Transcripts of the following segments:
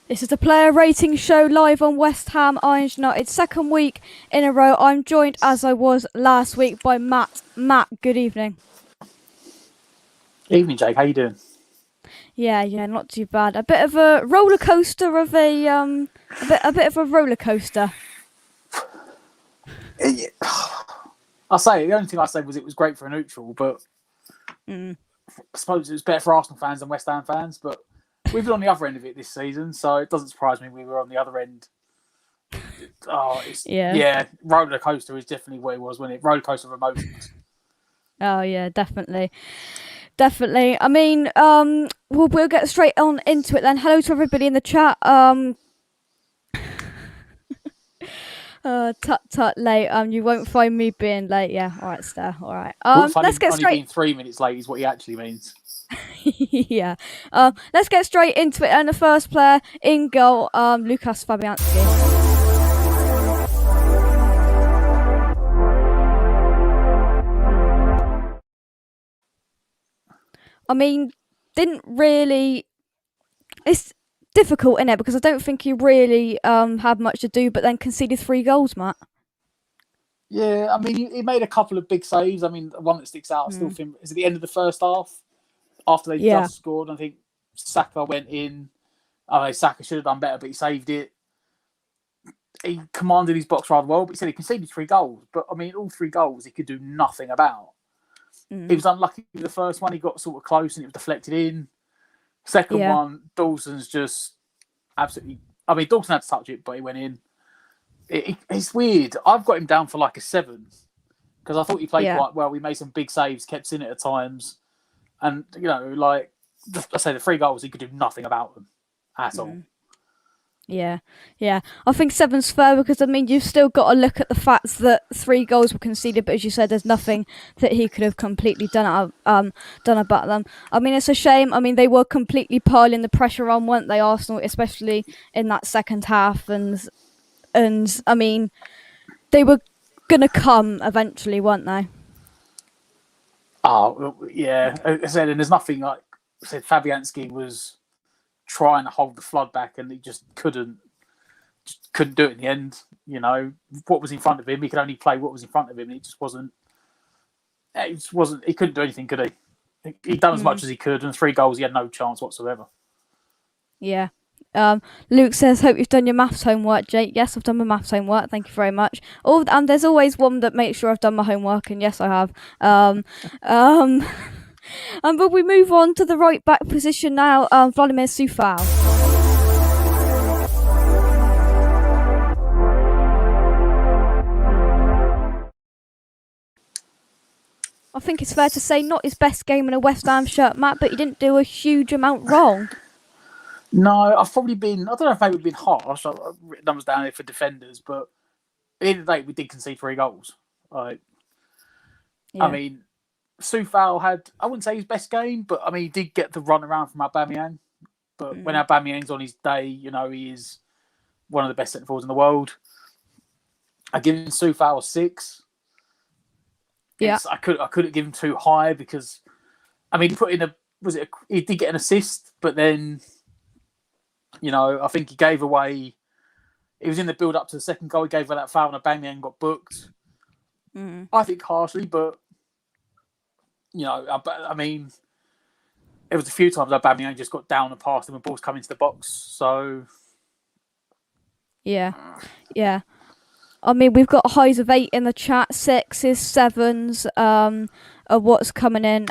This is the player rating show live on West Ham Irons United. Second week in a row. I'm joined, as I was last week, by Matt. Matt, good evening. Evening, Jake. How you doing? Yeah, not too bad. A bit of a roller coaster of a bit of a roller coaster. I'll say the only thing I said was it was great for a neutral, but I suppose it was better for Arsenal fans than West Ham fans. But we've been on the other end of it this season, so it doesn't surprise me we were on the other end. Roller coaster is definitely what it was, wasn't it? Roller coaster of emotions. Oh yeah, definitely. I mean, we'll get straight on into it then. Hello to everybody in the chat. Tut late. You won't find me being late. Yeah, all right, Steph. All right. Let's get straight. Being 3 minutes late is what he actually means. Yeah. Let's get straight into it. And the first player in goal, Lukas Fabianski. I mean, didn't really. It's difficult, isn't it? Because I don't think he really had much to do, but then conceded 3 goals, Matt. Yeah, I mean, he made a couple of big saves. I mean, the one that sticks out, I still think, is at the end of the first half, after they just scored. I think Saka went in. Saka should have done better, but he saved it. He commanded his box rather well, but he said he conceded 3 goals. But, I mean, all 3 goals he could do nothing about. He was unlucky with the first one. He got sort of close and it was deflected in. Second one, Dawson's just absolutely... I mean, Dawson had to touch it, but he went in. It's weird. I've got him down for like a 7 because I thought he played quite well. We made some big saves, kept in it at times. And, I say the 3 goals, he could do nothing about them at all. Yeah. I think 7's fair because, I mean, you've still got to look at the fact that 3 goals were conceded, but as you said, there's nothing that he could have completely done about them. I mean, it's a shame. I mean, they were completely piling the pressure on, weren't they, Arsenal, especially in that second half. And I mean, they were going to come eventually, weren't they? Oh, yeah. I said, and there's nothing like I said, Fabianski was trying to hold the flood back and he just couldn't do it in the end. What was in front of him, he could only play what was in front of him. He couldn't do anything, could he? He'd done as much as he could, and 3 goals, he had no chance whatsoever. Yeah. Luke says, hope you've done your maths homework, Jake. Yes, I've done my maths homework. Thank you very much. And there's always one that makes sure I've done my homework, and yes, I have. But we move on to the right back position now. Vladimir Coufal. I think it's fair to say not his best game in a West Ham shirt, Matt, but he didn't do a huge amount wrong. No, I've probably been... I don't know if maybe been harsh. I've written numbers down here for defenders, but at the end of the day, we did concede 3 goals. I mean, Coufal had... I wouldn't say his best game, but, I mean, he did get the run around from Aubameyang. But when Aubameyang's on his day, he is one of the best centre-forwards in the world. I give him Coufal a 6. Yeah. I couldn't give him too high because, I mean, he put in he did get an assist, but then... I think he gave away... It was in the build-up to the second goal. He gave away that foul and Aubameyang got booked. I think harshly, but... I mean... It was a few times Aubameyang just got down and past him and balls come into the box, so... Yeah. I mean, we've got highs of 8 in the chat, 6s, 7s, of what's coming in.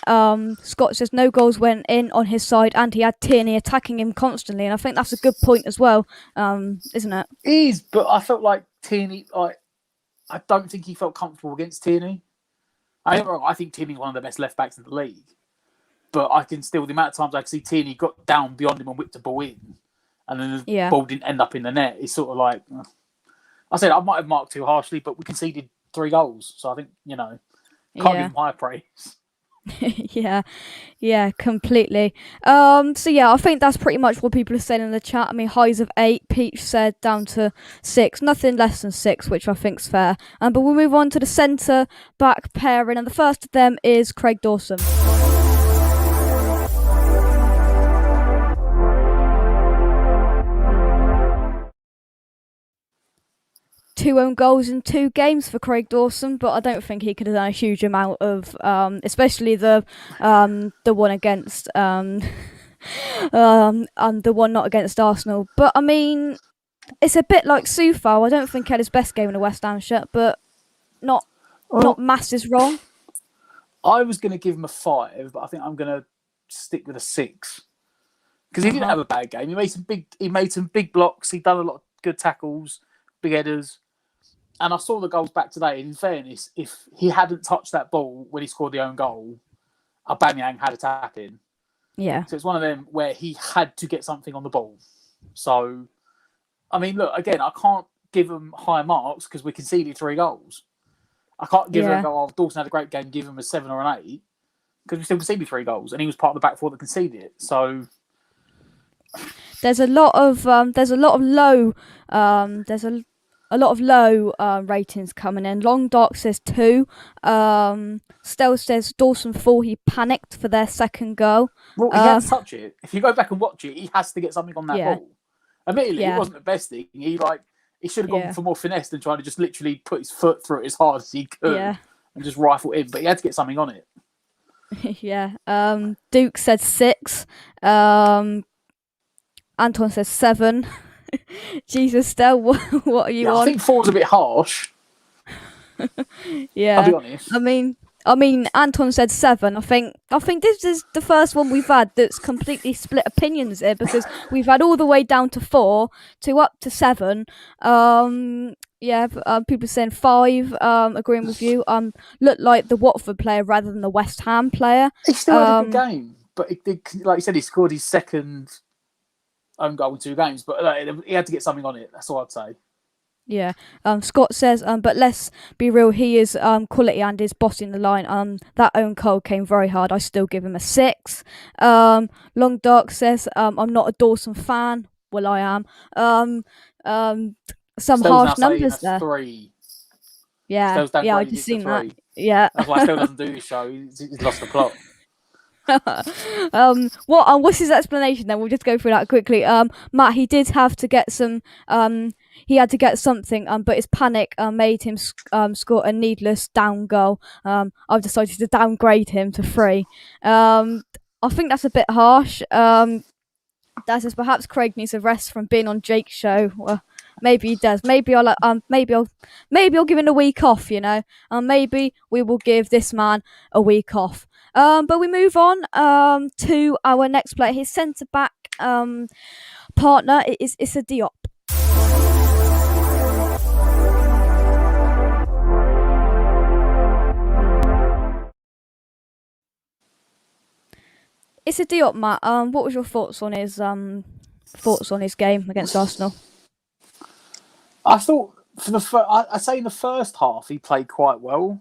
Scott says no goals went in on his side and he had Tierney attacking him constantly, and I think that's a good point as well, isn't it? It is, but I felt like Tierney, I don't think he felt comfortable against Tierney. I think Tierney's one of the best left-backs in the league, but I can still, the amount of times I can see Tierney got down beyond him and whipped the ball in, and then the ball didn't end up in the net. It's sort of like... I said I might have marked too harshly, but we conceded 3 goals. So I think, can't give him high praise. Yeah, completely. I think that's pretty much what people are saying in the chat. I mean, highs of 8, Peach said down to 6, nothing less than 6, which I think's fair. But we'll move on to the centre-back pairing, and the first of them is Craig Dawson. 2 own goals in 2 games for Craig Dawson, but I don't think he could have done a huge amount of, especially the one against the one not against Arsenal. But I mean, it's a bit like Soufal. I don't think he had his best game in a West Ham shirt, but not masses wrong. I was going to give him a 5, but I think I'm going to stick with a 6 because he didn't have a bad game. He made some big blocks. He done a lot of good tackles, big headers, and I saw the goals back today. And in fairness, if he hadn't touched that ball when he scored the own goal, Aubameyang had a tap in. Yeah. So it's one of them where he had to get something on the ball. So, I mean, look, again, I can't give him high marks because we conceded 3 goals. I can't give him a go, oh, Dawson had a great game, give him a 7 or an 8 because we still conceded 3 goals and he was part of the back 4 that conceded it. So there's a lot of low ratings coming in. Long Dark says 2. Stell says Dawson 4. He panicked for their second goal. Well, he had to touch it. If you go back and watch it, he has to get something on that ball. Admittedly, it wasn't the best thing. He should have gone for more finesse than trying to just literally put his foot through it as hard as he could and just rifle in. But he had to get something on it. Yeah. Duke said 6. Anton says 7. Jesus, Stell, what are you on? I think 4's a bit harsh. Yeah. I'll be honest. I mean, Anton said 7. I think this is the first one we've had that's completely split opinions here because we've had all the way down to 4 to up to 7. People saying 5. Agreeing with you. Looked like the Watford player rather than the West Ham player. He still had a good game, but like you said, he scored his second own goal in 2 games. But he had to get something on it. That's all I'd say. Yeah. Scott says, but let's be real, he is quality and is bossing the line. That own goal came very hard. I still give him a 6. Long Dark says, I'm not a Dawson fan. Well, I am. Some Stell's harsh numbers there. 3. Yeah, I just seen that. Yeah. That's why Stell doesn't do his show. He's lost the plot. What's his explanation then? We'll just go through that quickly. Matt, he did have to get some he had to get something, but his panic made him score a needless down goal. I've decided to downgrade him to 3. I think that's a bit harsh. That says perhaps Craig needs a rest from being on Jake's show. Well, maybe he does. Maybe I'll give him a week off. Maybe we will give this man a week off. But we move on to our next player. His centre back partner is Issa Diop. Issa Diop, Matt. What was your thoughts on his game against Arsenal? I thought I'd say in the first half he played quite well,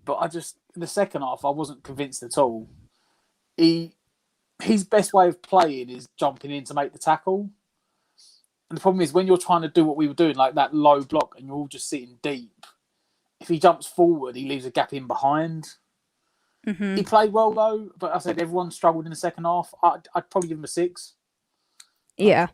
but in the second half I wasn't convinced at all. His best way of playing is jumping in to make the tackle, and the problem is when you're trying to do what we were doing, like that low block, and you're all just sitting deep. If he jumps forward, he leaves a gap in behind. Mm-hmm. He played well though, but I said everyone struggled in the second half. I'd probably give him a 6. Yeah.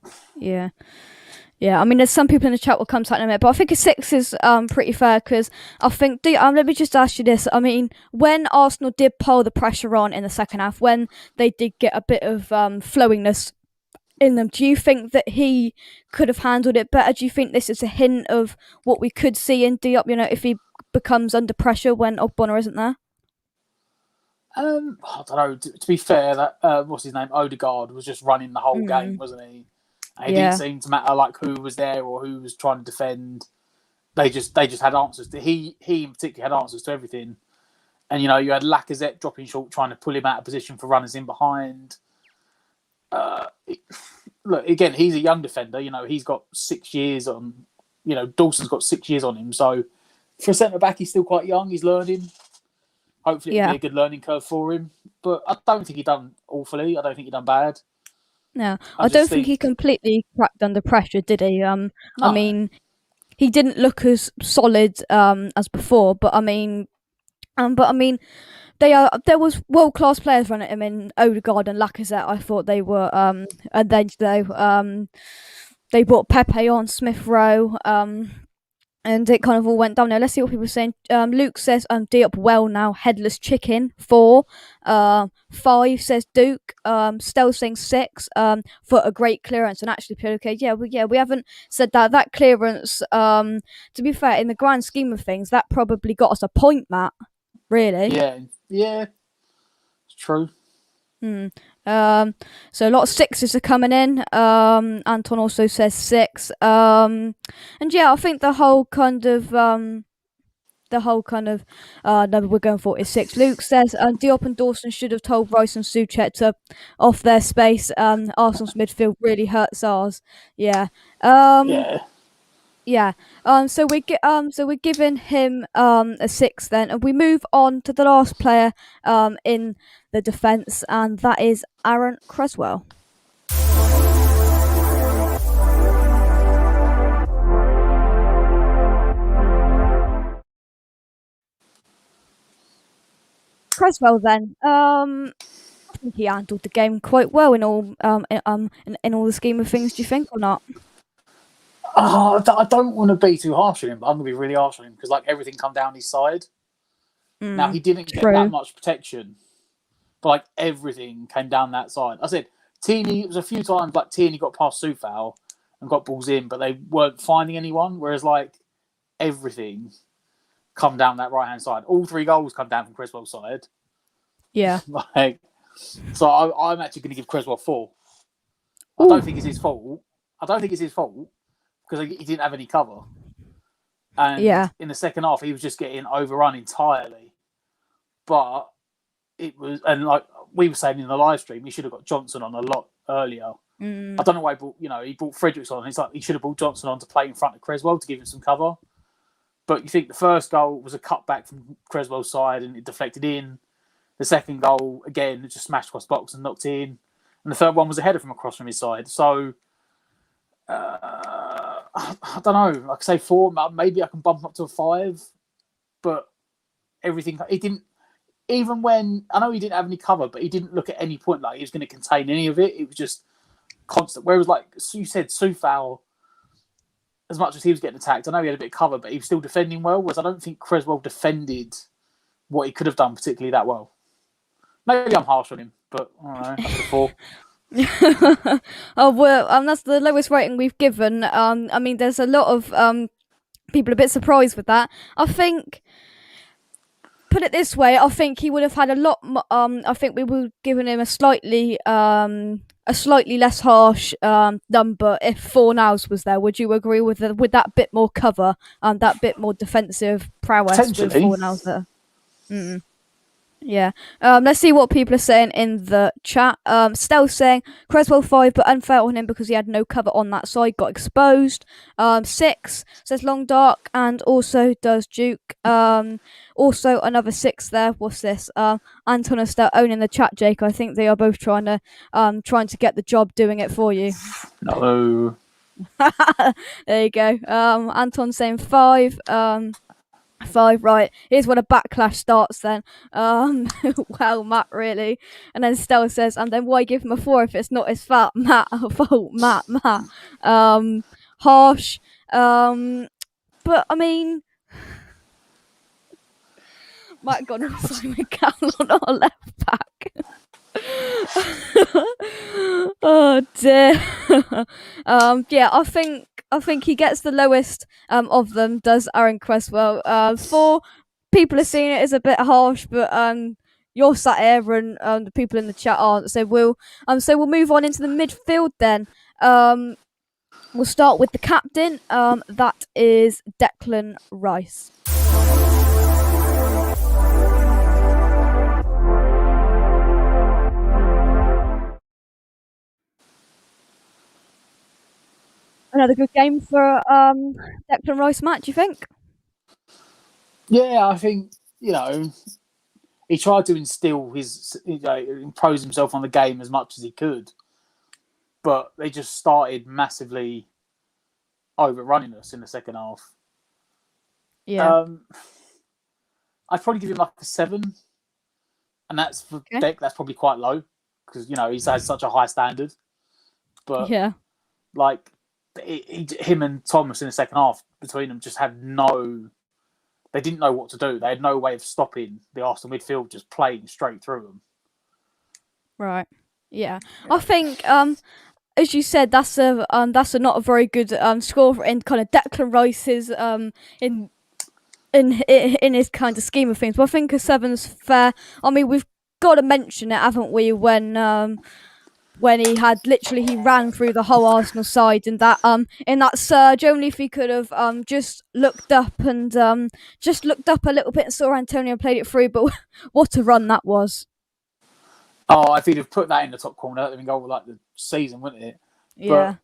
I mean, there's some people in the chat will come to that in a minute, but I think a 6 is pretty fair because I think. Let me just ask you this. I mean, when Arsenal did pull the pressure on in the second half, when they did get a bit of flowingness in them, do you think that he could have handled it better? Do you think this is a hint of what we could see in Diop? If he becomes under pressure when Ogbonna isn't there. I don't know. To be fair, that what's his name, Odegaard, was just running the whole game, wasn't he? And it didn't seem to matter like who was there or who was trying to defend. They just had answers. He in particular had answers to everything. And you had Lacazette dropping short, trying to pull him out of position for runners in behind. Look, again, he's a young defender. He's got 6 years on. Dawson's got 6 years on him. So for a centre back, he's still quite young. He's learning. Hopefully it'll be a good learning curve for him. But I don't think he done awfully. I don't think he done bad. No, I don't think he completely cracked under pressure, did he? No. I mean, he didn't look as solid as before. But I mean, there was world class players running at him in Odegaard and Lacazette. I thought they were, and then they brought Pepe on, Smith Rowe. And it kind of all went down there. Let's see what people are saying. Luke says, Diop well now, headless chicken, 4. 5 says Duke. Stell saying 6. For a great clearance and actually played okay. We haven't said that. That clearance, to be fair, in the grand scheme of things, that probably got us a point, Matt. Really? Yeah, it's true. So a lot of 6s are coming in. Anton also says 6. And yeah, I think the whole kind of number we're going for is 6. Luke says Diop and Dawson should have told Rice and Soucek to off their space. Arsenal's midfield really hurts ours. Yeah. Yeah. So we're giving him a 6 then, and we move on to the last player in the defence, and that is Aaron Cresswell. Cresswell then. I think he handled the game quite well in all in all the scheme of things. Do you think or not? I don't want to be too harsh on him, but I'm going to be really harsh on him because everything come down his side. Now he didn't get that much protection, but everything came down that side. I said Tierney. It was a few times Tierney got past Soufal and got balls in, but they weren't finding anyone. Whereas everything come down that right hand side. All 3 goals come down from Cresswell's side. Yeah. So I'm actually going to give Cresswell 4. I don't think it's his fault. Because he didn't have any cover. And in the second half, he was just getting overrun entirely. But it was, and we were saying in the live stream, he should have got Johnson on a lot earlier. I don't know why he brought Fredericks on. It's he should have brought Johnson on to play in front of Cresswell to give him some cover. But you think the first goal was a cutback from Cresswell's side and it deflected in. The second goal, again, it just smashed across the box and knocked in. And the third one was a header from across from his side. So, I don't know. Like I say 4, maybe I can bump up to a 5. But everything, he didn't, even when, I know he didn't have any cover, but he didn't look at any point like he was going to contain any of it. It was just constant. Whereas, you said, Soufal, as much as he was getting attacked, I know he had a bit of cover, but he was still defending well. Whereas I don't think Cresswell defended what he could have done particularly that well. Maybe I'm harsh on him, but I don't know. That's a 4. Oh well, that's the lowest rating we've given. I mean, there's a lot of people a bit surprised with that. I think, put it this way, I think he would have had a lot. I think we would have given him a slightly less harsh number if Fornals was there. Would you agree with that bit more cover, that bit more defensive prowess with Fornals there? Yeah. Let's see what people are saying in the chat. Stell saying Cresswell 5, but unfair on him because he had no cover on that side, got exposed. 6 says Long Dark, and also does Duke. Also another 6 there. What's this? Anton is still owning the chat, Jake. I think they are both trying to get the job doing it for you. No. There you go. Anton saying 5. 5, right. Here's when a backlash starts then. Well, Matt, really. And then Stella says, and then why give him a 4 if it's not his fault? Matt. Harsh. But, I mean, Matt got on Simon Cowell on our left back. Oh, dear. Yeah, I think he gets the lowest of them, does Aaron Cresswell. 4, people are seeing it as a bit harsh, but you're sat here and the people in the chat aren't. So we'll move on into the midfield then. We'll start with the captain. That is Declan Rice. Another good game for Declan Rice, Matt, do you think? Yeah, I think, he tried to instill impose himself on the game as much as he could. But they just started massively overrunning us in the second half. Yeah. I'd probably give him a 7. And that's for Deck, that's probably quite low. Because, he has such a high standard. But, yeah. him and Thomas in the second half between them just had no. They didn't know what to do. They had no way of stopping the Arsenal midfield just playing straight through them. Right. Yeah. I think as you said, that's a not a very good score in kind of Declan Rice's in his kind of scheme of things. But I think a 7's fair. I mean, we've got to mention it, haven't we? When he had literally he ran through the whole Arsenal side in that surge. Only if he could have just looked up and just looked up a little bit and saw Antonio played it through. But what a run that was! Oh, if he'd have put that in the top corner, that would have been goal like the season, wouldn't it? Yeah.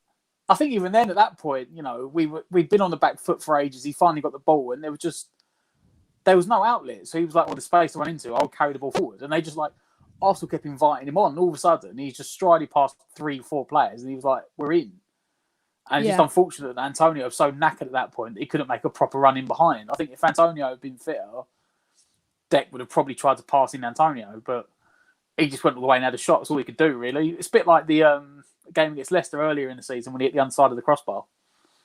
But I think even then, at that point, we'd been on the back foot for ages. He finally got the ball, and there was no outlet. So he was like, well, the space to run into, I'll carry the ball forward. And they just Arsenal kept inviting him on. And all of a sudden, he's just striding past 3-4 players, and he was like, we're in. And it's just unfortunate that Antonio was so knackered at that point that he couldn't make a proper run in behind. I think if Antonio had been fitter, Deck would have probably tried to pass in Antonio, but he just went all the way and had a shot. That's all he could do, really. It's a bit like the game against Leicester earlier in the season when he hit the underside of the crossbar.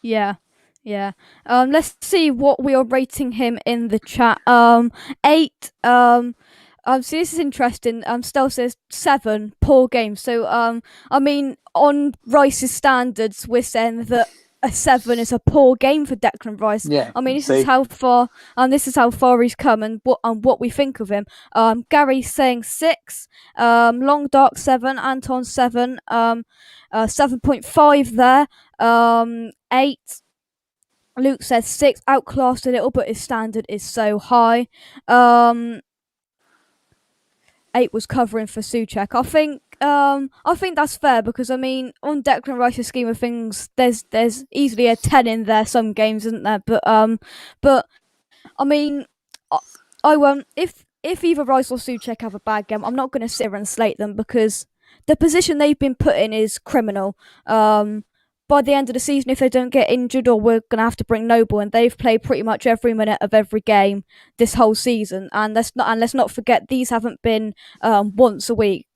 Yeah. Yeah. Let's see what we are rating him in the chat. 8. So this is interesting. Stel says 7, poor game. So I mean, on Rice's standards, we're saying that a 7 is a poor game for Declan Rice. Yeah, I mean, this is how far he's come and what we think of him. Gary's saying 6, Long Dark 7, Anton 7, 7.5 there, 8. Luke says 6, outclassed a little, but his standard is so high. 8 was covering for Soucek. I think that's fair because I mean, on Declan Rice's scheme of things, there's easily a 10 in there. Some games, isn't there? But I mean, I won't. If either Rice or Soucek have a bad game, I'm not going to sit here and slate them because the position they've been put in is criminal. By the end of the season, if they don't get injured or we're going to have to bring Noble, and they've played pretty much every minute of every game this whole season. And let's not forget, these haven't been once a week.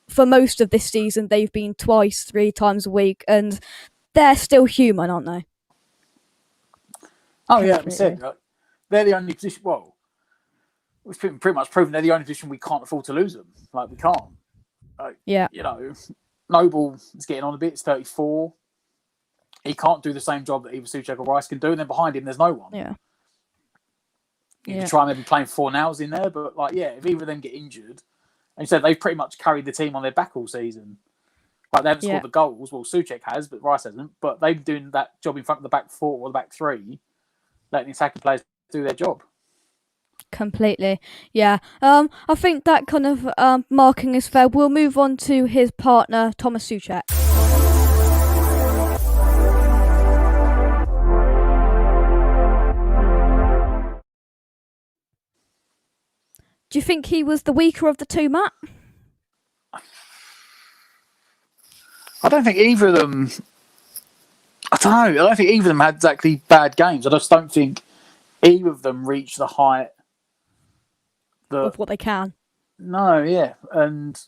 For most of this season, they've been twice, 3 times a week, and they're still human, aren't they? Oh, yeah, we said they're the only position. Well, we've pretty much proven they're the only position we can't afford to lose them. Like, we can't. Yeah. Noble is getting on a bit. It's 34. He can't do the same job that either Soucek or Rice can do, and then behind him, there's no one. Yeah. You can try maybe playing 4 nows in there, but if either of them get injured, and you said they've pretty much carried the team on their back all season. Like, they haven't scored the goals. Well, Soucek has, but Rice hasn't. But they've been doing that job in front of the back 4 or the back 3, letting the attacking players do their job. Completely. Yeah. I think that kind of marking is fair. We'll move on to his partner, Tomas Soucek. Do you think he was the weaker of the two, Matt? I don't think either of them. I don't know. I don't think either of them had exactly bad games. I just don't think either of them reached the height of what they can. No, yeah, and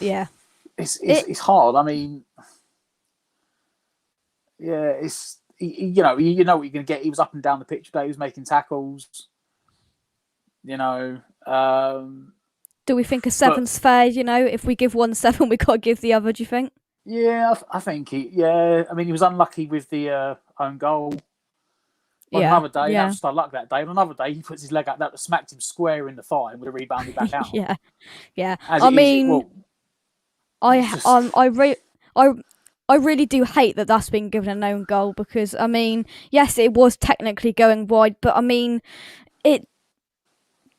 yeah, it's hard. I mean, yeah, it's you know what you're going to get. He was up and down the pitch today. He was making tackles. Do we think a 7's fair? If we give one 7, we got to give the other. Do you think? Yeah, I think I mean, he was unlucky with the own goal. On another day, that was just luck that day. On another day, he puts his leg out, that smacked him square in the thigh and would have rebounded back out. yeah. I really do hate that that's been given an own goal because I mean, yes, it was technically going wide, but I mean,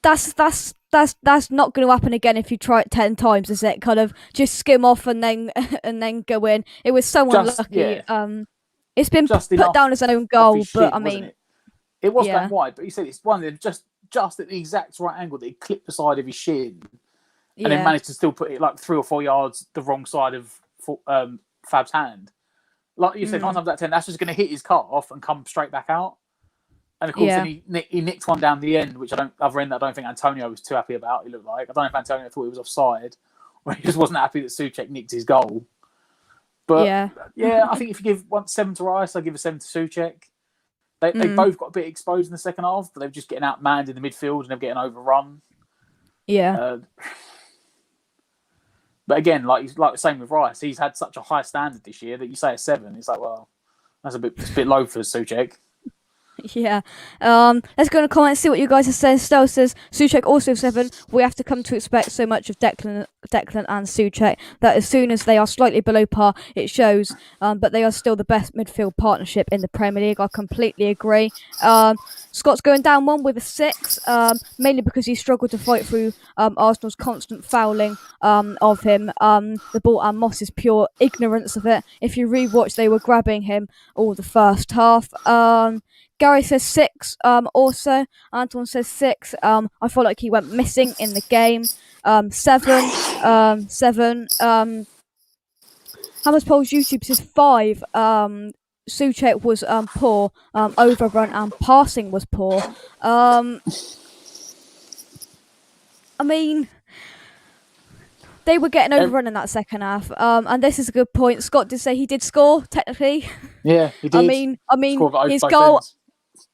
that's not going to happen again if you try it 10 times, is it? Kind of just skim off and then go in. It was so unlucky. It's been put down as an own goal, but I mean, it was going wide. But he said it's one of them just at the exact right angle that he clipped the side of his shin, and then managed to still put it like 3 or 4 yards the wrong side of Fab's hand. Like you said, 9 times out of 10, that's just going to hit his calf and come straight back out. And of course, then he nicked one down the end, which I don't think Antonio was too happy about. It looked like I don't know if Antonio thought he was offside, or he just wasn't happy that Soucek nicked his goal. But Yeah. I think if you give 7 to Rice, I'll give a 7 to Soucek. They both got a bit exposed in the second half, but they're just getting outmanned in the midfield and they're getting overrun. Yeah. But again, like the same with Rice, he's had such a high standard this year that you say a 7, it's like, well, it's a bit low for Soucek. Yeah. Let's go in the comments, see what you guys are saying. Stell says Soucek also 7. We have to come to expect so much of Declan and Soucek that as soon as they are slightly below par, it shows. But they are still the best midfield partnership in the Premier League. I completely agree. Scott's going down 1 with a 6, mainly because he struggled to fight through Arsenal's constant fouling of him. The ball and Moss's pure ignorance of it. If you rewatch, they were grabbing him all the first half. Gary says 6. Also, Anton says 6. I feel like he went missing in the game. 7. 7. Hammers Polls YouTube says 5. Soucek was poor. Overrun and passing was poor. I mean, they were getting overrun in that second half. And this is a good point. Scott did say he did score technically. Yeah, he did. I mean,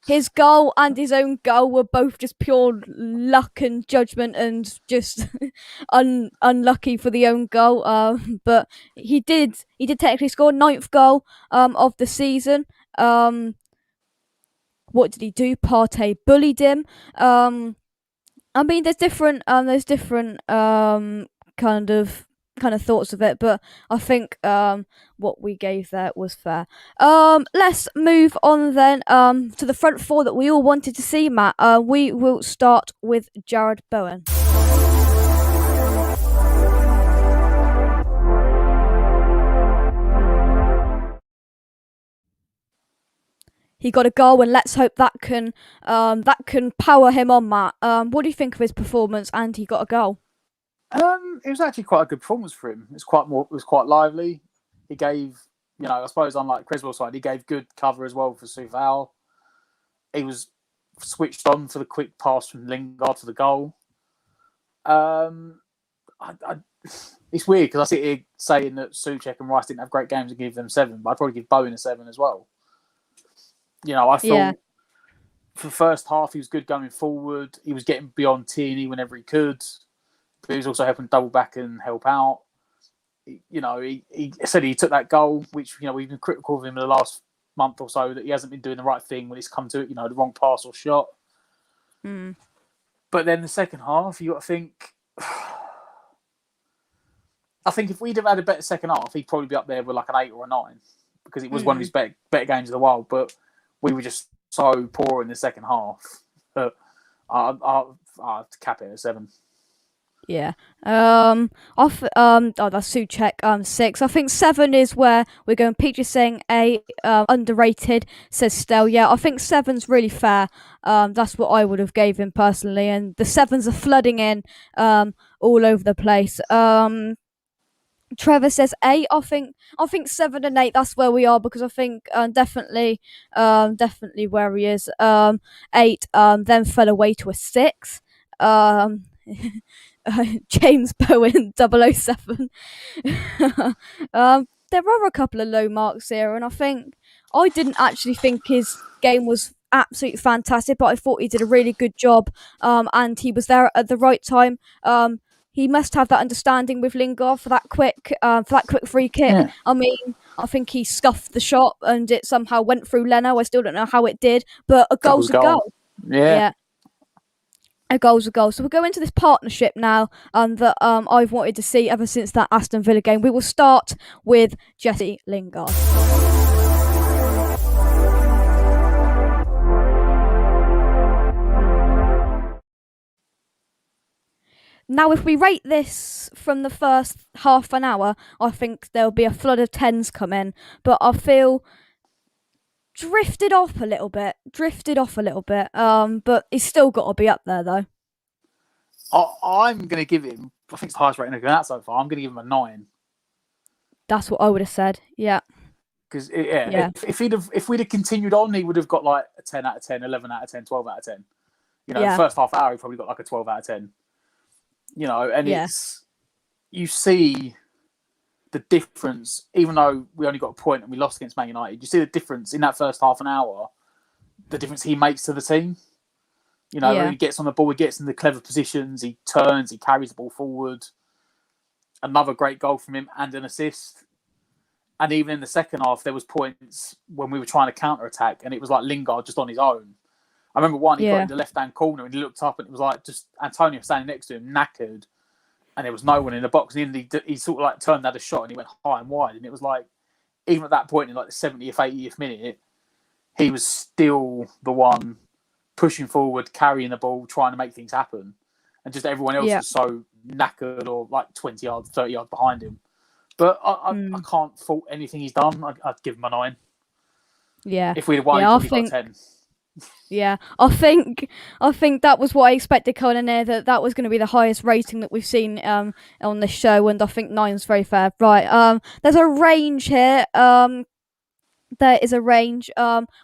his goal and his own goal were both just pure luck and judgment and just unlucky for the own goal. But he did technically score 9th goal of the season. What did he do? Partey bullied him. I mean, there's different kind of thoughts of it, but I think what we gave there was fair. Let's move on then to the front four that we all wanted to see, Matt. We will start with Jared Bowen. He got a goal, and let's hope that can power him on, Matt. What do you think of his performance? And he got a goal. It was actually quite a good performance for him. It was quite lively. He gave, I suppose unlike Creswell's side, he gave good cover as well for Souval. He was switched on for the quick pass from Lingard to the goal. It's weird because I sit here saying that Soucek and Rice didn't have great games and give them 7, but I'd probably give Bowen a 7 as well. I thought for the first half he was good going forward. He was getting beyond Tierney whenever he could. But he was also helping double back and help out. He said he took that goal, which we've been critical of him in the last month or so, that he hasn't been doing the right thing when it's come to it, the wrong pass or shot. But then the second half, you got to think. I think if we'd have had a better second half, he'd probably be up there with like an 8 or a 9, because it was one of his better games of the world. But we were just so poor in the second half that I'll cap it at 7. Yeah. That's Soucek, 6. I think 7 is where we're going. Peach is saying 8, underrated, says Stell. Yeah, I think 7's really fair. That's what I would have gave him personally. And the 7s are flooding in all over the place. Trevor says 8. I think 7 and 8. That's where we are, because I think definitely where he is. 8 then fell away to a 6. James Bowen 007. There are a couple of low marks here, and I didn't actually think his game was absolutely fantastic, but I thought he did a really good job, and he was there at the right time. He must have that understanding with Lingard for that quick free kick. Yeah. I mean, I think he scuffed the shot and it somehow went through Leno. I still don't know how it did, but a goal's a goal. Yeah. A goal's a goal. So we'll go into this partnership now that I've wanted to see ever since that Aston Villa game. We will start with Jesse Lingard. Now, if we rate this from the first half an hour, I think there'll be a flood of 10s come in. But I feel drifted off a little bit. But he's still got to be up there, though. I'm going to give him, I think it's the highest rating I've given out so far, I'm going to give him a 9. That's what I would have said, yeah. Because, if we'd have continued on, he would have got like a 10 out of 10, 11 out of 10, 12 out of 10. The first half hour, he probably got like a 12 out of 10. And it's, you see the difference, even though we only got a point and we lost against Man United, you see the difference in that first half an hour, the difference he makes to the team. You know, when he gets on the ball, he gets in the clever positions, he turns, he carries the ball forward. Another great goal from him and an assist. And even in the second half, there was points when we were trying to counter-attack and it was like Lingard just on his own. I remember one, he got in the left-hand corner and he looked up and it was like just Antonio standing next to him, knackered. And there was no one in the box. And he sort of like turned out a shot and he went high and wide. And it was like, even at that point in like the 70th, 80th minute, he was still the one pushing forward, carrying the ball, trying to make things happen. And just everyone else was so knackered or like 20 yards, 30 yards behind him. But I can't fault anything he's done. I'd give him a 9. Yeah. If we'd have won, he'd probably got a 10. Yeah, I think that was what I expected coming in there, that was going to be the highest rating that we've seen on this show, and I think 9 is very fair. Right, there's a range here. There is a range.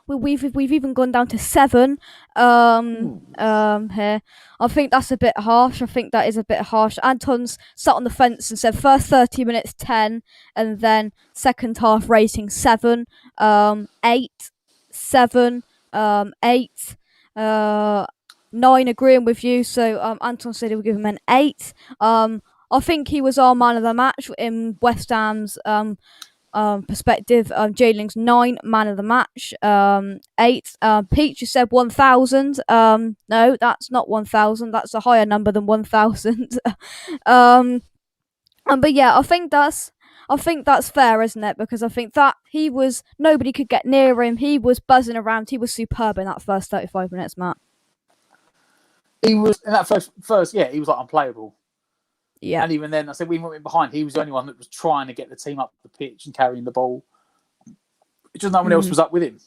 We've even gone down to 7. Here, I think that's a bit harsh. I think that is a bit harsh. Anton's sat on the fence and said first 30 minutes 10, and then second half rating 7, 8, 7. 8, 9 agreeing with you. So Anton said he would give him an 8. I think he was our man of the match in West Ham's perspective. Jayling's 9, man of the match. 8. Peach, you said 1,000. No, that's not 1,000. That's a higher number than 1,000. But yeah, I think that's fair, isn't it? Because I think that nobody could get near him. He was buzzing around. He was superb in that first 35 minutes, Matt. He was in that first, he was like unplayable. Yeah. And even then, I said we went behind. He was the only one that was trying to get the team up the pitch and carrying the ball. Just no one else was up with him.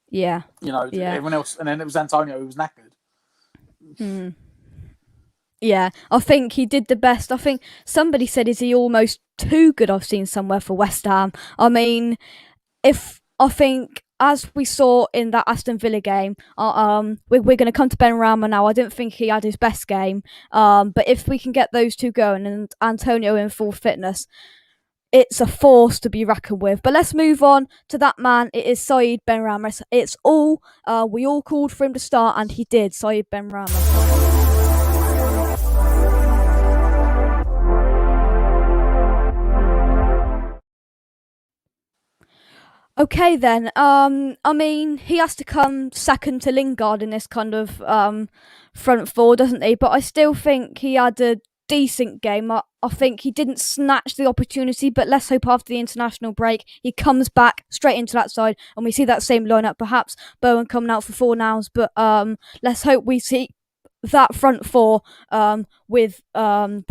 Yeah. You know, everyone else, and then it was Antonio who was knackered. Yeah, I think he did the best. I think somebody said, is he almost too good? I've seen somewhere for West Ham. I mean, as we saw in that Aston Villa game, we're going to come to Benrahma now. I didn't think he had his best game. But if we can get those two going and Antonio in full fitness, it's a force to be reckoned with. But let's move on to that man. It is Said Benrahma. It's all we all called for him to start, and he did. Said Benrahma. Okay then, I mean, he has to come second to Lingard in this kind of front four, doesn't he? But I still think he had a decent game. I think he didn't snatch the opportunity, but let's hope after the international break he comes back straight into that side and we see that same lineup. Perhaps Bowen coming out for 4 nows, but let's hope we see that front four with Lingard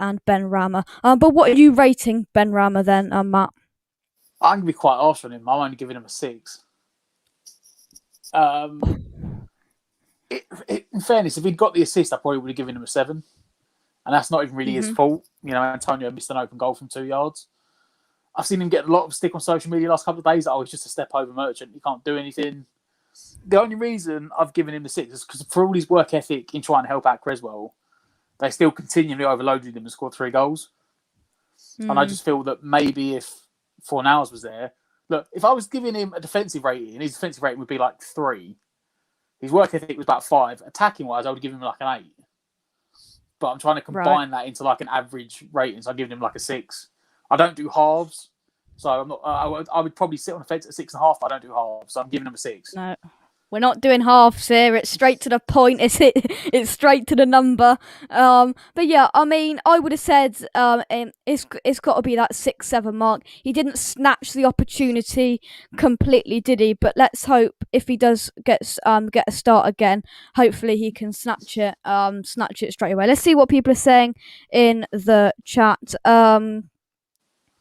and Benrahma. But what are you rating Benrahma then, Matt? I'm going to be quite harsh on him. I'm only giving him a 6. In fairness, if he'd got the assist, I probably would have given him a 7. And that's not even really his fault. You know, Antonio missed an open goal from 2 yards. I've seen him get a lot of stick on social media the last couple of days. He's just a step over merchant. He can't do anything. The only reason I've given him the 6 is because for all his work ethic in trying to help out Creswell, they still continually overloaded him and scored 3 goals. And I just feel that maybe if 4 hours was there. Look, if I was giving him a defensive rating, his defensive rating would be like 3. His work ethic was about 5. Attacking wise, I would give him like an 8. But I'm trying to combine that into like an average rating, so I'm giving him like a 6. I don't do halves, so I'm not. I would probably sit on the fence at 6.5. But I don't do halves, so I'm giving him a 6. No. We're not doing halves here. It's straight to the point. It's straight to the number. But yeah, I mean, I would have said it's got to be that 6-7 mark. He didn't snatch the opportunity completely, did he? But let's hope if he does get a start again, hopefully he can snatch it straight away. Let's see what people are saying in the chat.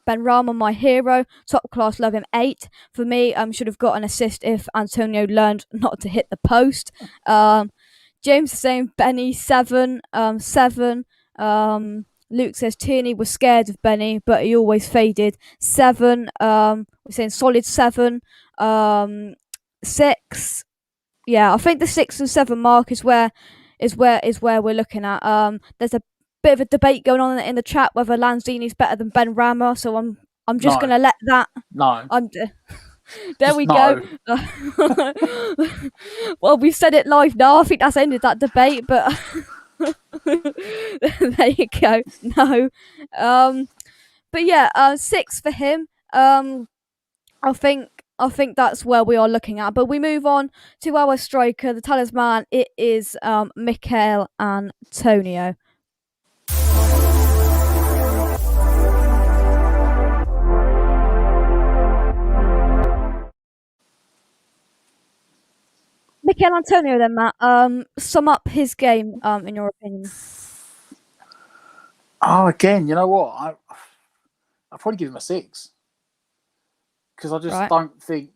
Benrahma, my hero, top class, love him, 8. For me, should have got an assist if Antonio learned not to hit the post. James is saying Benny, 7. 7. Luke says Tierney was scared of Benny, but he always faded. 7. We're saying solid 7. 6. Yeah, I think the 6 and 7 mark is where we're looking at. There's a bit of a debate going on in the chat whether Lanzini's better than Benrahma, so I'm just No. going to let that. No. There Just we no. go. Well, we've said it live now. I think that's ended that debate, but there you go. No. But yeah, 6 for him. I think that's where we are looking at. But we move on to our striker, the talisman. It is Mikel Antonio. Mikel Antonio, then, Matt. Sum up his game, in your opinion. Oh, again, you know what? I'd probably give him a 6 because I just don't think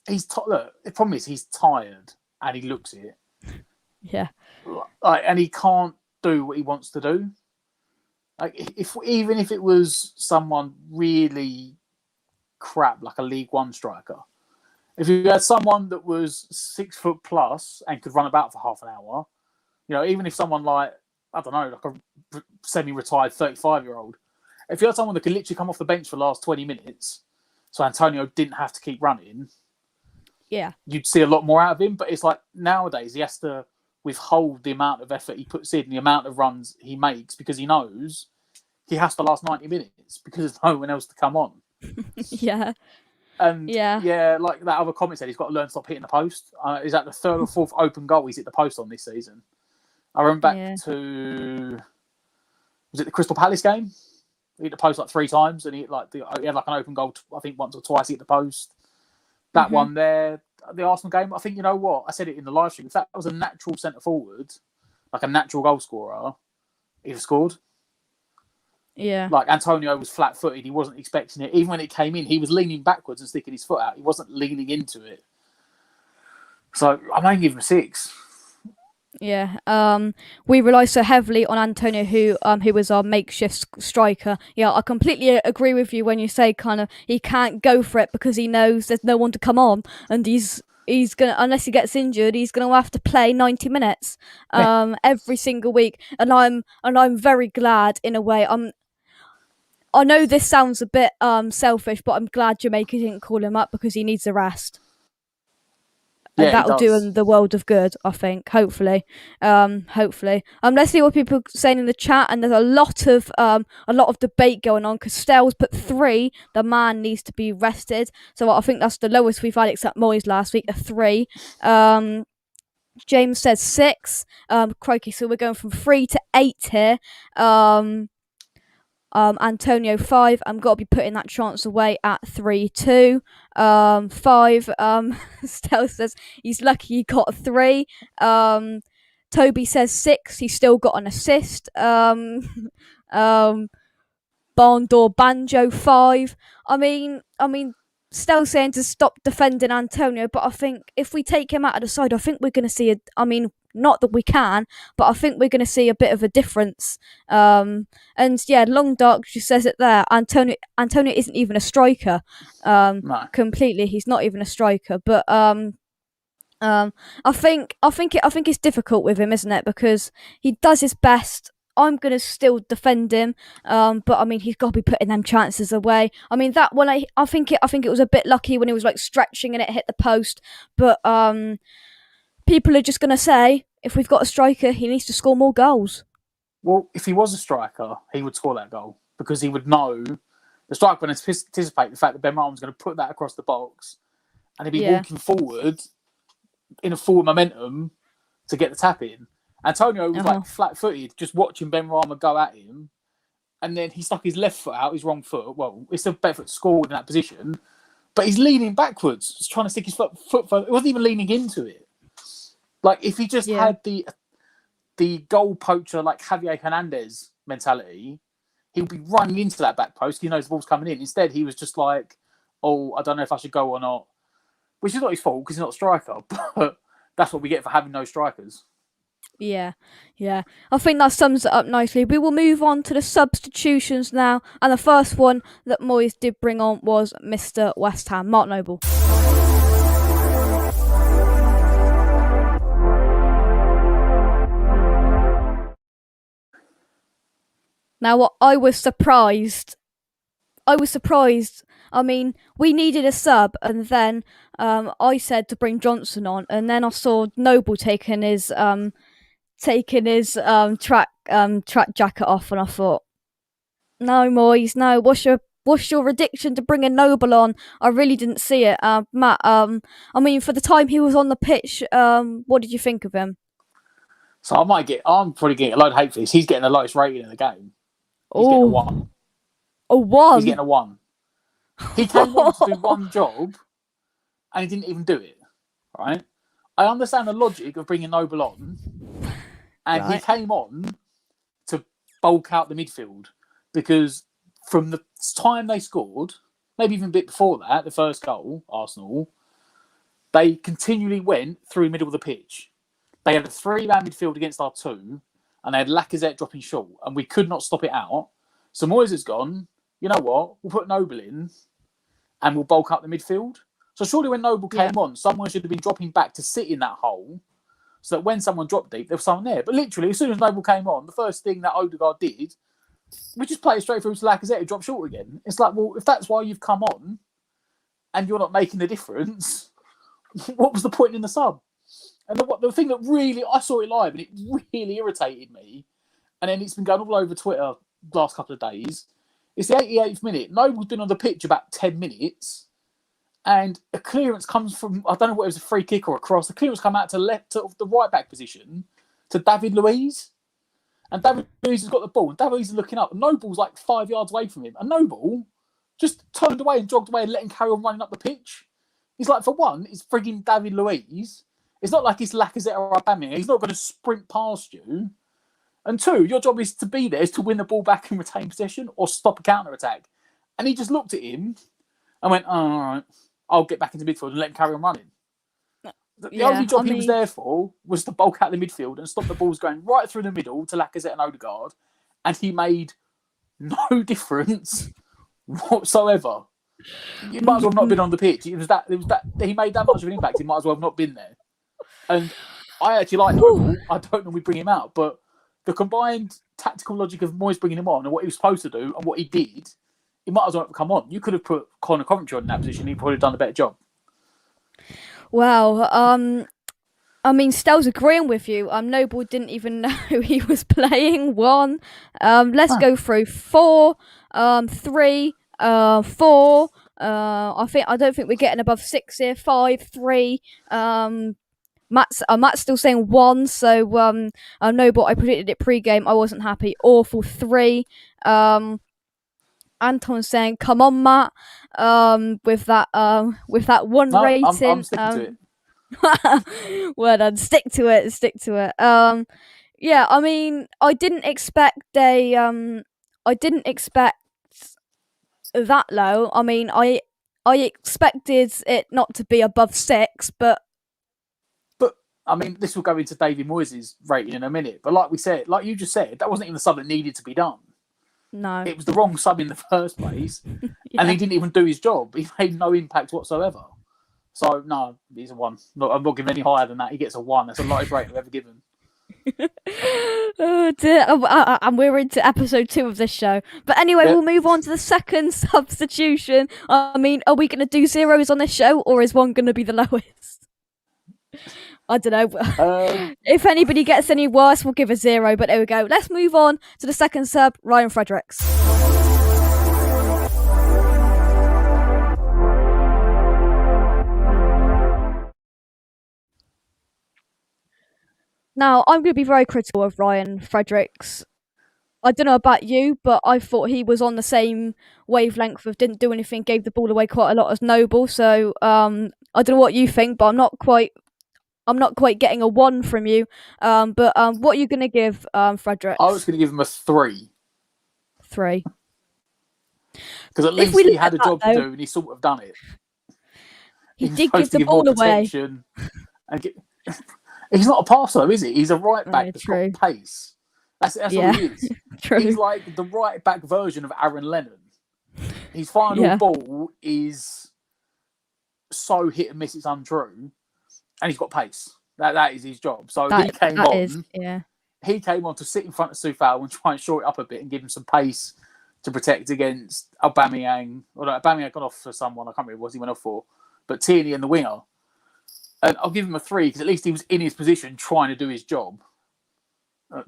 he's look. The problem is he's tired and he looks it. Yeah. And he can't do what he wants to do. Like even if it was someone really crap, like a League One striker. If you had someone that was 6 foot plus and could run about for half an hour, even if someone like, I don't know, like a semi-retired 35-year-old, if you had someone that could literally come off the bench for the last 20 minutes, so Antonio didn't have to keep running, you'd see a lot more out of him. But it's like nowadays he has to withhold the amount of effort he puts in, the amount of runs he makes, because he knows he has to last 90 minutes because there's no one else to come on. Yeah. And like that other comment said, he's got to learn to stop hitting the post. Is that the 3rd or 4th open goal he's hit the post on this season? I remember back to, was it the Crystal Palace game? He hit the post like 3 times, and he had like an open goal. I think once or twice he hit the post. That one there, the Arsenal game. I think, you know what? I said it in the live stream. If that was a natural centre forward, like a natural goal scorer, he'd have scored. Yeah. Like Antonio was flat-footed. He wasn't expecting it. Even when it came in, he was leaning backwards and sticking his foot out. He wasn't leaning into it. So I'm only giving him a 6. Yeah. We rely so heavily on Antonio, who was our makeshift striker. Yeah, I completely agree with you when you say kind of he can't go for it because he knows there's no one to come on, and he's gonna, unless he gets injured, he's gonna have to play 90 minutes every single week. And I'm very glad in a way. I know this sounds a bit selfish, but I'm glad Jamaica didn't call him up because he needs a rest. And that'll do him the world of good, I think. Hopefully. Let's see what people are saying in the chat. And there's a lot of debate going on because Stell's put 3. The man needs to be rested. So I think that's the lowest we've had except Moyes last week, a 3. James says 6. Crikey, so we're going from 3 to 8 here. Antonio 5. I'm got to be putting that chance away at 3-2. 5. Stell says he's lucky he got a 3. Toby says 6. He's still got an assist. Barn Door Banjo 5. I mean, Stell saying to stop defending Antonio, but I think if we take him out of the side, I think we're going to see not that we can, but I think we're going to see a bit of a difference. And yeah, Long Dark just says it there. Antonio isn't even a striker. No. Completely, he's not even a striker. But I think it's difficult with him, isn't it? Because he does his best. I'm gonna still defend him, but he's got to be putting them chances away. That one, I think it was a bit lucky when he was like stretching and it hit the post, but people are just going to say, if we've got a striker, he needs to score more goals. Well, if he was a striker, he would score that goal because he would know the striker would anticipate the fact that Benrahma was going to put that across the box and he'd be walking forward in a forward momentum to get the tap in. Antonio was like flat-footed, just watching Benrahma go at him, and then he stuck his left foot out, his wrong foot. Well, it's a better foot scored in that position, but he's leaning backwards, just trying to stick his foot further. It wasn't even leaning into it. Like, if he just had the goal poacher, like Javier Hernandez mentality, he would be running into that back post. He knows the ball's coming in. Instead, he was just like, oh, I don't know if I should go or not. Which is not his fault because he's not a striker, but that's what we get for having no strikers. Yeah. I think that sums it up nicely. We will move on to the substitutions now. And the first one that Moyes did bring on was Mr. West Ham, Mark Noble. Now, what I was surprised. I mean, we needed a sub, and then I said to bring Johnson on, and then I saw Noble taking his track jacket off, and I thought, no, Moyes, no. What's your addiction to bringing Noble on? I really didn't see it, Matt. I mean, for the time he was on the pitch, what did you think of him? So I'm probably getting a load of hate for this. He's getting the lowest rating in the game. He's getting a 1. A 1? He's getting a 1. He came on to do one job, and he didn't even do it. Right? I understand the logic of bringing Noble on, and he came on to bulk out the midfield, because from the time they scored, maybe even a bit before that, the first goal, Arsenal, they continually went through the middle of the pitch. They had a 3-man midfield against our 2, and they had Lacazette dropping short, and we could not stop it out. So Moyes has gone, you know what, we'll put Noble in, and we'll bulk up the midfield. So surely when Noble came on, someone should have been dropping back to sit in that hole, so that when someone dropped deep, there was someone there. But literally, as soon as Noble came on, the first thing that Odegaard did, we just played it straight through to Lacazette, who dropped short again. It's like, well, if that's why you've come on, and you're not making the difference, what was the point in the sub? And the thing that really, I saw it live, and it really irritated me, and then it's been going all over Twitter the last couple of days, it's the 88th minute. Noble's been on the pitch about 10 minutes, and a clearance comes from, I don't know whether it was a free kick or a cross, the clearance come out to the right-back position to David Luiz, and David Luiz has got the ball, and David Luiz is looking up, and Noble's like 5 yards away from him, and Noble just turned away and jogged away and let him carry on running up the pitch. He's like, for one, it's frigging David Luiz. It's not like it's Lacazette or Aubameyang. He's not going to sprint past you. And 2, your job is to be there, is to win the ball back and retain possession or stop a counter-attack. And he just looked at him and went, oh, all right, I'll get back into midfield and let him carry on running. The only job he was there for was to bulk out the midfield and stop the balls going right through the middle to Lacazette and Odegaard. And he made no difference whatsoever. He might as well have not been on the pitch. It was that he made that much of an impact. He might as well have not been there. And I actually like Noble. I don't normally bring him out, but the combined tactical logic of Moyes bringing him on and what he was supposed to do and what he did, he might as well have come on. You could have put Conor Coventry on in that position. He probably done a better job. Wow. I mean, Stell's agreeing with you. Noble didn't even know he was playing. 1. Let's go through 4, 3, 4. I don't think we're getting above 6 here. 5, 3. Matt's still saying 1. So Noble, I predicted it pre-game. I wasn't happy. Awful. 3. Anton's saying, "Come on, Matt." With that 1 rating. I'm sticking to it. Well done. Stick to it. Yeah. I mean, I didn't expect that low. I mean, I expected it not to be above 6, but I mean, this will go into David Moyes' rating in a minute. But like you just said, that wasn't even the sub that needed to be done. No. It was the wrong sub in the first place. And he didn't even do his job. He made no impact whatsoever. So, no, he's a 1. I'm not giving any higher than that. He gets a 1. That's the lowest rating I've ever given. Oh dear. And we're into episode 2 of this show. But anyway, We'll move on to the second substitution. I mean, are we going to do zeros on this show, or is 1 going to be the lowest? I don't know. If anybody gets any worse, we'll give a 0. But there we go. Let's move on to the second sub, Ryan Fredericks. Now, I'm going to be very critical of Ryan Fredericks. I don't know about you, but I thought he was on the same wavelength of didn't do anything, gave the ball away quite a lot as Noble. So I don't know what you think, but I'm not quite getting a 1 from you. But what are you going to give Fredericks? I was going to give him a 3. 3. Because at least he had a job to do, and he sort of done it. He did give the ball away. He's not a passer, though, is he? He's a right back that's got pace. That's what he is. True. He's like the right back version of Aaron Lennon. His final ball is so hit and miss, it's untrue. And he's got pace. That is his job. So he came on. he came on to sit in front of Soufal and try and shore it up a bit and give him some pace to protect against Aubameyang. Or no, Aubameyang got off for someone, I can't remember what he went off for, but Tierney and the winger. And I'll give him a 3 because at least he was in his position trying to do his job. I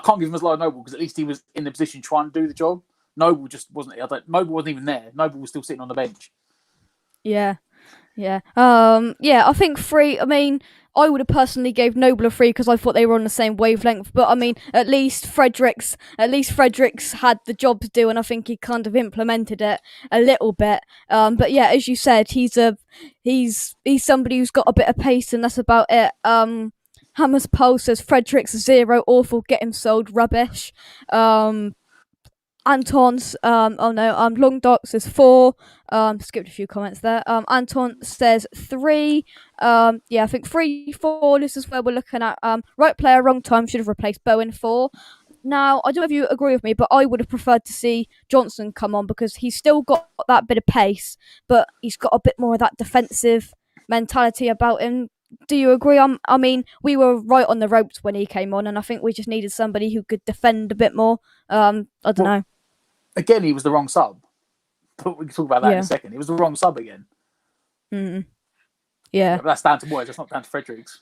can't give him as low as Noble because at least he was in the position trying to do the job. Noble just wasn't. Noble wasn't even there. Noble was still sitting on the bench. Yeah. I think 3. I mean, I would have personally gave Noble a 3 because I thought they were on the same wavelength. But I mean, at least Fredericks had the job to do, and I think he kind of implemented it a little bit. But yeah, as you said, he's somebody who's got a bit of pace, and that's about it. Hammer's Pole says Fredericks 0, awful, get him sold, rubbish. Anton's Long Doc says 4. Skipped a few comments there. Anton says 3. I think 3, 4. This is where we're looking at. Right player, wrong time. Should have replaced Bowen 4. Now, I don't know if you agree with me, but I would have preferred to see Johnson come on because he's still got that bit of pace, but he's got a bit more of that defensive mentality about him. Do you agree? I mean, we were right on the ropes when he came on, and I think we just needed somebody who could defend a bit more. I don't know. Again, he was the wrong sub. But we can talk about that in a second. He was the wrong sub again. Yeah. But that's down to Moyes. That's not down to Fredericks.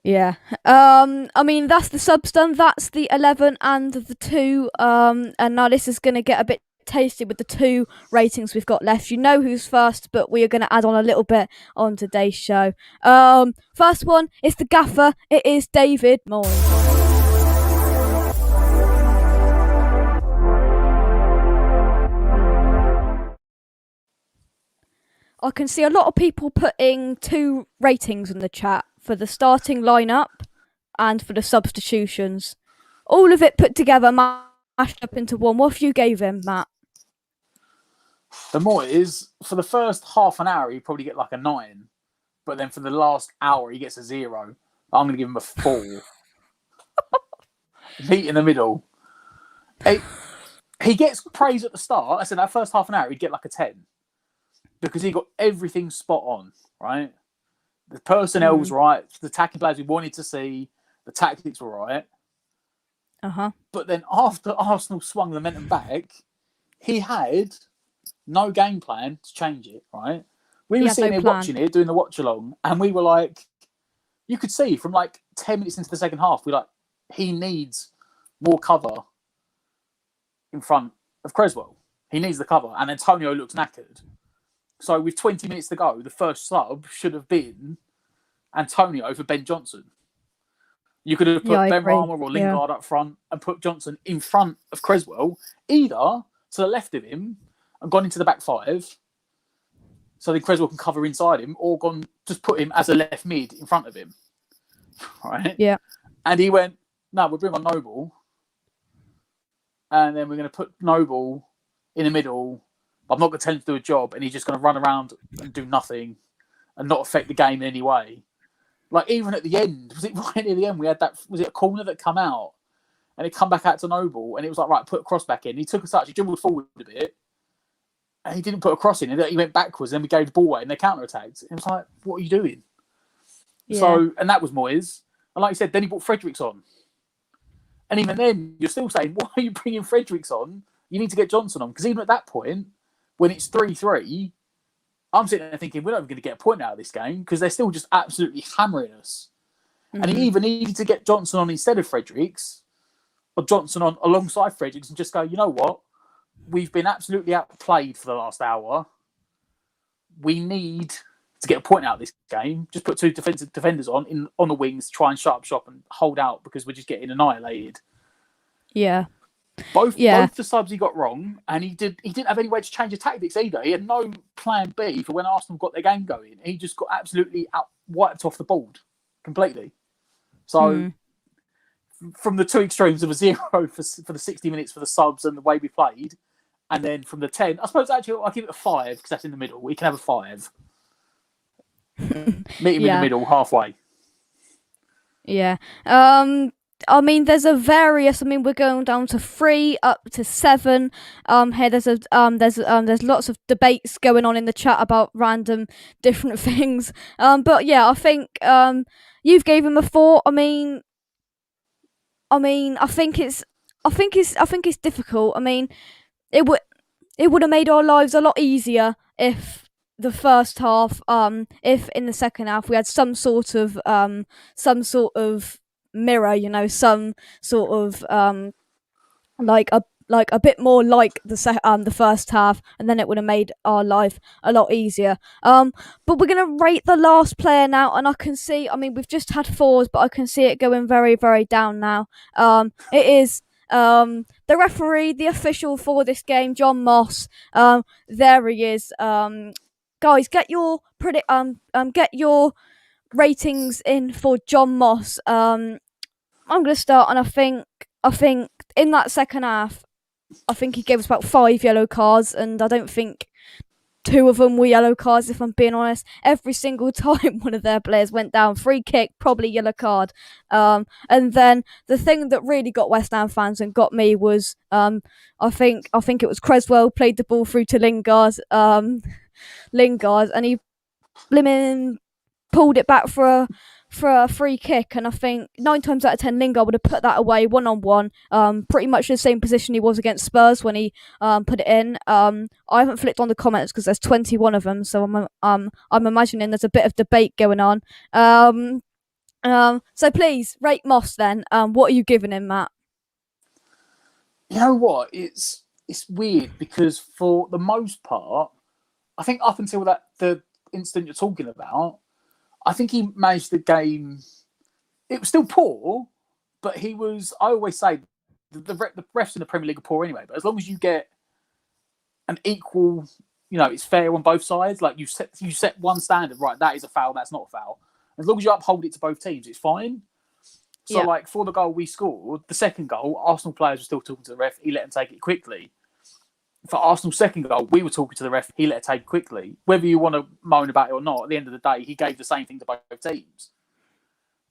Yeah. I mean, that's the subs done. That's the 11 and the 2. And now this is going to get a bit tasty with the 2 ratings we've got left. You know who's first, but we are going to add on a little bit on today's show. First one is the gaffer. It is David Moyes. I can see a lot of people putting 2 ratings in the chat for the starting lineup and for the substitutions. All of it put together, mashed up into one. What have you gave him, Matt? The Moyes, for the first half an hour, he'd probably get like a 9. But then for the last hour, he gets a 0. I'm going to give him a 4. Meet in the middle. He gets praise at the start. I said that first half an hour, he'd get like a 10. Because he got everything spot on, right? The personnel was right. The attacking players we wanted to see. The tactics were right. But then after Arsenal swung the momentum back, he had no game plan to change it, right? We were sitting there watching it, doing the watch along, and we were like, you could see from like 10 minutes into the second half, we're like, he needs more cover in front of Creswell. He needs the cover. And Antonio looks knackered. So with 20 minutes to go, the first sub should have been Antonio for Ben Johnson. You could have put Benrahma or Lingard up front and put Johnson in front of Creswell, either to the left of him and gone into the back 5, so then Creswell can cover inside him, or just put him as a left mid in front of him. Right? Yeah. And he went, no, we'll bring on Noble, and then we're going to put Noble in the middle. I'm not going to tell him to do a job, and he's just going to run around and do nothing and not affect the game in any way. Like, even at the end, was it right near the end, we had that, was it a corner that come out, and it come back out to Noble, and it was like, right, put a cross back in. He took a touch, he dribbled forward a bit, and he didn't put a cross in, and he went backwards, and then we gave the ball away, and they counter-attacked. It was like, what are you doing? Yeah. So, and that was Moyes. And like you said, then he brought Fredericks on. And even then, you're still saying, why are you bringing Fredericks on? You need to get Johnson on. Because even at that point, when it's 3-3, I'm sitting there thinking, we're not even going to get a point out of this game because they're still just absolutely hammering us. And he even needed to get Johnson on instead of Fredericks, or Johnson on alongside Fredericks, and just go, you know what? We've been absolutely outplayed for the last hour. We need to get a point out of this game. Just put 2 defensive defenders on the wings, try and shut up shop and hold out because we're just getting annihilated. Yeah. Both the subs he got wrong, and he didn't have any way to change the tactics either. He had no plan B for when Arsenal got their game going. He just got absolutely wiped off the board completely. So from the 2 extremes of a 0 for the 60 minutes for the subs and the way we played, and then from the 10, I suppose actually I'll give it a 5 because that's in the middle. We can have a 5. Meet him in the middle, halfway. Yeah. I mean, there's a various. I mean, we're going down to 3 up to 7. Here there's lots of debates going on in the chat about random different things. But yeah, I think you've gave him a 4. I mean, I mean, I think it's difficult. I mean, it would have made our lives a lot easier if the first half, if in the second half we had some sort of mirror, some sort of like a bit more like the first half, and then it would have made our life a lot easier. But we're gonna rate the last player now, and I can see. I mean, we've just had fours, but I can see it going very, very down now. It is the referee, the official for this game, John Moss. There he is. Guys, get your get your ratings in for John Moss. I'm gonna start, and I think in that second half, I think he gave us about 5 yellow cards, and I don't think 2 of them were yellow cards, if I'm being honest. Every single time one of their players went down, free kick, probably yellow card. And then the thing that really got West Ham fans and got me was I think it was Creswell played the ball through to Lingard, and he blimmin' pulled it back for a free kick, and I think 9 times out of 10 Lingard would have put that away 1-on-1, pretty much the same position he was against Spurs when he put it in. I haven't flicked on the comments because there's 21 of them, so I'm imagining there's a bit of debate going on. So please rate Moss then. What are you giving him, Matt? You know what? It's weird because for the most part, I think up until the incident you're talking about, I think he managed the game. It was still poor, but he was. I always say the refs in the Premier League are poor anyway. But as long as you get an equal, it's fair on both sides. Like you set one standard, right? That is a foul. That's not a foul. As long as you uphold it to both teams, it's fine. So, like for the goal we scored, the second goal, Arsenal players were still talking to the ref. He let them take it quickly. For Arsenal's second goal, we were talking to the ref. He let it take quickly. Whether you want to moan about it or not, at the end of the day, he gave the same thing to both teams.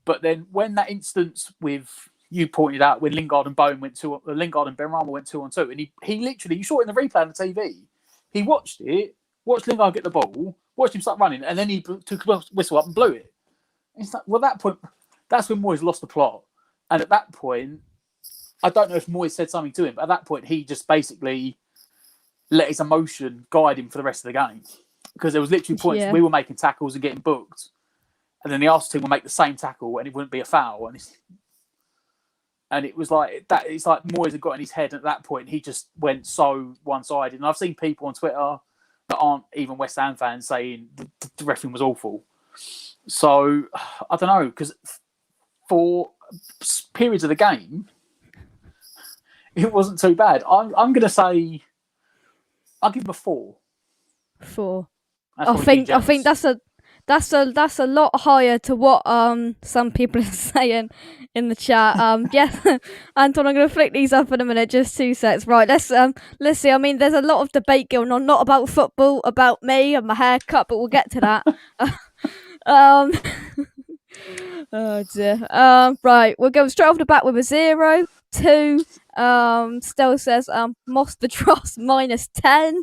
But then when that instance with you pointed out, when Lingard and Bowen Lingard and Benrahma went 2-on-2, and he literally, you saw it in the replay on the TV. He watched Lingard get the ball, watched him start running, and then he took a whistle up and blew it. And it's like, well, at that point, that's when Moyes lost the plot. And at that point, I don't know if Moyes said something to him, but at that point, he just basically let his emotion guide him for the rest of the game. Because there was literally points we were making tackles and getting booked, and then the Arsenal team would make the same tackle and it wouldn't be a foul. And it was like that. It's like Moyes had got in his head, and at that point he just went so one-sided. And I've seen people on Twitter that aren't even West Ham fans saying the refereeing was awful. So I don't know, because for periods of the game, it wasn't too bad. I'm going to say I'll give him a 4. 4. I think that's a lot higher to what some people are saying in the chat. Yes, Anton, I'm gonna flick these up in a minute. Just 2 secs. Right, let's see. I mean, there's a lot of debate going on, not about football, about me and my haircut, but we'll get to that. Oh dear. Right, we'll go straight off the bat with a 0, 2. Still says Moss the Dross -10.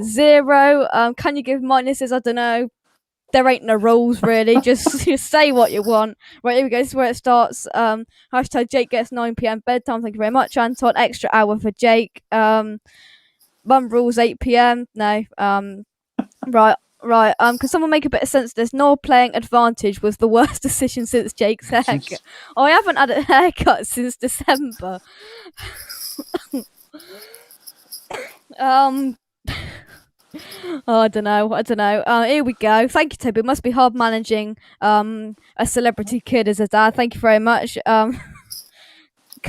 0. Can you give minuses? I don't know. There ain't no rules really. just say what you want. Right, here we go. This is where it starts. Hashtag Jake gets 9 p.m. bedtime. Thank you very much, Anton. Extra hour for Jake. Mum rules 8 p.m. No. Right. Can someone make a bit of sense of this? No playing advantage was the worst decision since Jake's haircut. I haven't had a haircut since December. I don't know. Here we go. Thank you, Toby. It must be hard managing a celebrity kid as a dad. Thank you very much. Come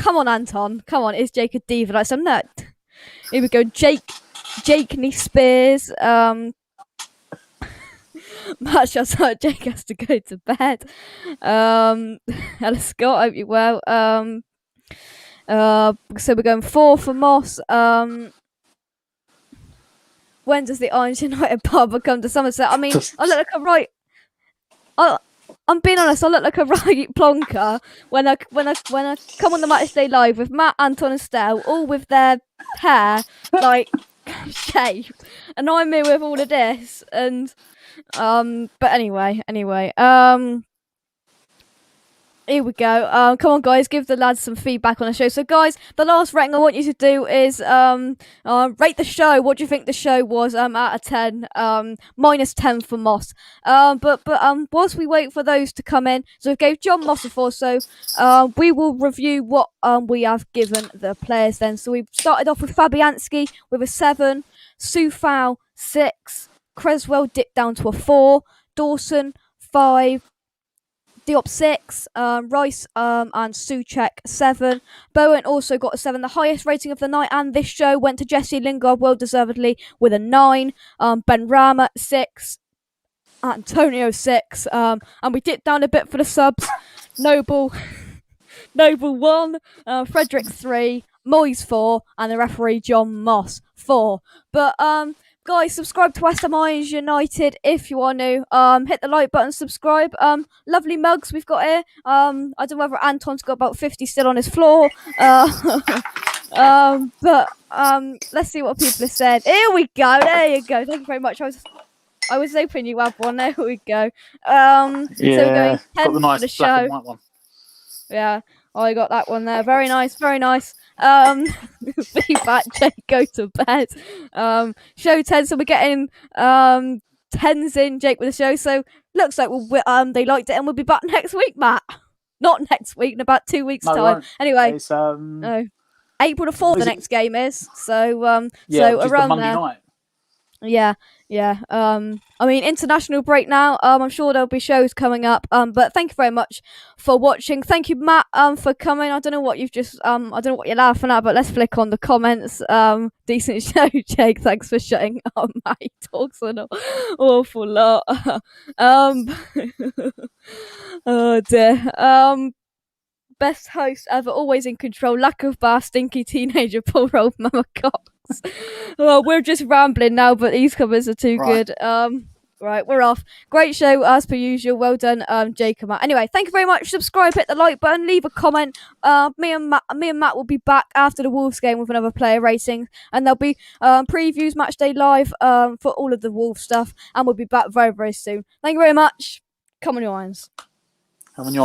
on, Anton. Come on. Is Jake a diva? Like some nut. Here we go. Jake Spears. Matt shouts out Jake has to go to bed. Hello, Scott. Hope you're well. So we're going 4 for Moss. When does the Orange United pub come to Somerset? I mean, I look like a right. I'm being honest. I look like a right plonker when I come on the match day live with Matt, Anton, and Stell, all with their hair like shaved, and I'm here with all of this. And but anyway. Here we go. Come on, guys, give the lads some feedback on the show. So, guys, the last rating I want you to do is rate the show. What do you think the show was? Out of 10, -10 for Moss. But whilst we wait for those to come in, so we gave John Moss a 4. So, we will review what we have given the players then. So we started off with Fabianski with a 7, Soufal 6, Creswell dipped down to a 4, Dawson 5. Diop 6, Rice and Soucek 7. Bowen also got a 7. The highest rating of the night and this show went to Jesse Lingard, well deservedly, with a 9. Benrahma 6. Antonio 6. And we dipped down a bit for the subs. Noble 1. Frederick 3. Moyes 4. And the referee John Moss 4. But guys, subscribe to West Ham United if you are new. Hit the like button, subscribe. Lovely mugs we've got here. I don't know whether Anton's got about 50 still on his floor. But let's see what people have said. Here we go. There you go. Thank you very much. I was hoping you had one. There we go. So we're going 10 got the nice for the black show. and white one. Yeah, I got that one there. Very nice, very nice. Feedback, Jake, go to bed. Show 10, so we're getting 10s in, Jake, with the show. So looks like they liked it, and we'll be back next week, Matt. Not next week, in about 2 weeks' time. Anyway, it's, no. April the 4th, the next game is. So so around Monday there. night. Yeah. I mean, international break now. I'm sure there'll be shows coming up. But thank you very much for watching. Thank you, Matt, for coming. I don't know what you've just I don't know what you're laughing at, but let's flick on the comments. Decent show, Jake. Thanks for shutting up, Matt. He talks an awful lot. Oh dear. Best host ever, always in control. Lack of bar, stinky teenager, poor old Mama Cox. Well, we're just rambling now, but these covers are too good. Right, we're off. Great show as per usual. Well done, Jake and Matt. Anyway, thank you very much. Subscribe, hit the like button, leave a comment. Me and Matt will be back after the Wolves game with another player rating, and there'll be previews, match day live for all of the Wolves stuff, and we'll be back very, very soon. Thank you very much. Come on, your irons. Come on, your